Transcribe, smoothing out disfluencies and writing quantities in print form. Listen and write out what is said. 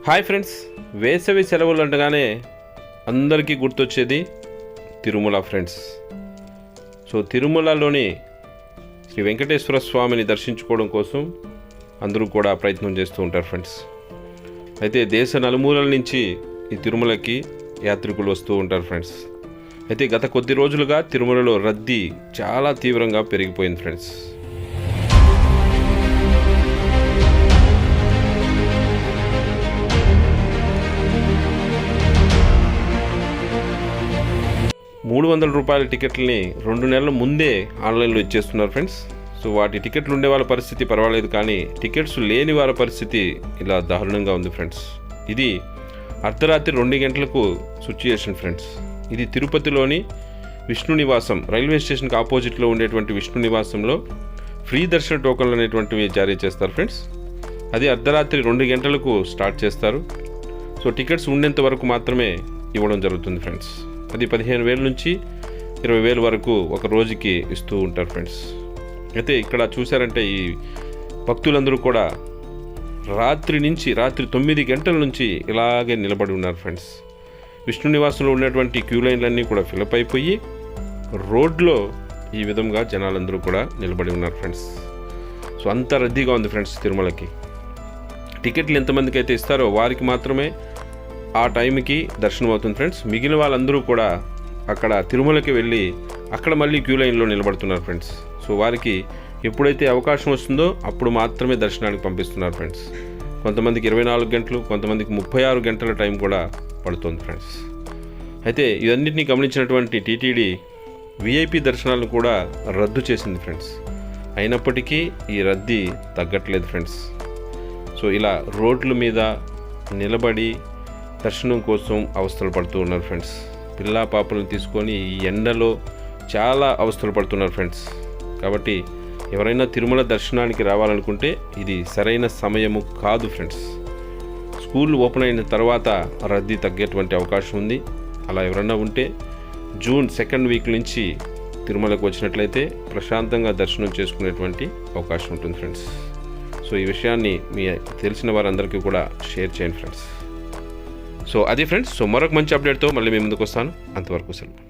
Hi friends, వేసవి సెలవులు అంటగానే అందరికీ గుర్తొచ్చేది తిరుమల ఫ్రెండ్స్. సో తిరుమలలోని శ్రీ వెంకటేశ్వర స్వామిని దర్శించుకోవడం కోసం అందరూ కూడా ప్రయత్నం చేస్తూ ఉంటారు ఫ్రెండ్స్. అయితే దేశ నలుమూలల నుంచి ఈ తిరుమలకి యాత్రికులు వస్తూ ఉంటారు ఫ్రెండ్స్. అయితే గత కొద్ది రోజులుగా తిరుమలలో రద్దీ చాలా తీవ్రంగా పెరిగిపోయింది ఫ్రెండ్స్. ₹300 టికెట్లని 2 నెలల ముందే ఆన్లైన్లో ఇచ్చేస్తున్నారు ఫ్రెండ్స్. సో వాటి టికెట్లు ఉండే వాళ్ళ పరిస్థితి పర్వాలేదు, కానీ టికెట్స్ లేని వారి పరిస్థితి ఇలా దారుణంగా ఉంది ఫ్రెండ్స్. ఇది అర్ధరాత్రి 2 గంటలకు సిచ్యుయేషన్ ఫ్రెండ్స్. ఇది తిరుపతిలోని విష్ణు నివాసం రైల్వే స్టేషన్కి ఆపోజిట్లో ఉండేటువంటి విష్ణు నివాసంలో ఫ్రీ దర్శన టోకన్లు అనేటువంటివి జారీ చేస్తారు ఫ్రెండ్స్. అది అర్ధరాత్రి 2 గంటలకు స్టార్ట్ చేస్తారు. సో టికెట్స్ ఉండేంత వరకు మాత్రమే ఇవ్వడం జరుగుతుంది ఫ్రెండ్స్. అది 15,000 నుంచి 20,000 వరకు ఒక రోజుకి ఇస్తూ ఉంటారు ఫ్రెండ్స్. అయితే ఇక్కడ చూసారంటే ఈ భక్తులందరూ కూడా రాత్రి 9 గంటల నుంచి ఇలాగే నిలబడి ఉన్నారు ఫ్రెండ్స్. విష్ణు నివాసంలో ఉన్నటువంటి క్యూ లైన్లన్నీ కూడా ఫిలప్ అయిపోయి రోడ్లో ఈ విధంగా జనాలందరూ కూడా నిలబడి ఉన్నారు ఫ్రెండ్స్. సో అంత రద్దీగా ఉంది ఫ్రెండ్స్ తిరుమలకి. టికెట్లు ఎంతమందికి అయితే ఇస్తారో వారికి మాత్రమే ఆ టైంకి దర్శనం అవుతుంది ఫ్రెండ్స్. మిగిలిన వాళ్ళందరూ కూడా అక్కడ తిరుమలకి వెళ్ళి అక్కడ మళ్ళీ క్యూ లైన్లో నిలబడుతున్నారు ఫ్రెండ్స్. సో వారికి ఎప్పుడైతే అవకాశం వస్తుందో అప్పుడు మాత్రమే దర్శనానికి పంపిస్తున్నారు ఫ్రెండ్స్. కొంతమందికి 24 గంటలు, కొంతమందికి 36 గంటల టైం కూడా పడుతుంది ఫ్రెండ్స్. అయితే ఇవన్నింటినీ గమనించినటువంటి టీటీడీ విఐపి దర్శనాలను కూడా రద్దు చేసింది ఫ్రెండ్స్. అయినప్పటికీ ఈ రద్దీ తగ్గట్లేదు ఫ్రెండ్స్. సో ఇలా రోడ్ల మీద నిలబడి దర్శనం కోసం అవస్థలు పడుతూ ఉన్నారు ఫ్రెండ్స్. పిల్లా పాపలను తీసుకొని ఈ ఎండలో చాలా అవస్థలు పడుతున్నారు ఫ్రెండ్స్. కాబట్టి ఎవరైనా తిరుమల దర్శనానికి రావాలనుకుంటే ఇది సరైన సమయము కాదు ఫ్రెండ్స్. స్కూల్ ఓపెన్ అయిన తర్వాత రద్దీ తగ్గేటువంటి అవకాశం ఉంది. అలా ఎవరైనా ఉంటే జూన్ 2nd వీక్ నుంచి తిరుమలకు వచ్చినట్లయితే ప్రశాంతంగా దర్శనం చేసుకునేటువంటి అవకాశం ఉంటుంది ఫ్రెండ్స్. సో ఈ విషయాన్ని మీ తెలిసిన వారందరికీ కూడా షేర్ చేయండి ఫ్రెండ్స్. సో అది ఫ్రెండ్స్. సో మరొక మంచి అప్డేట్తో మళ్ళీ మీ ముందుకు వస్తాను. అంతవరకు సెలవు.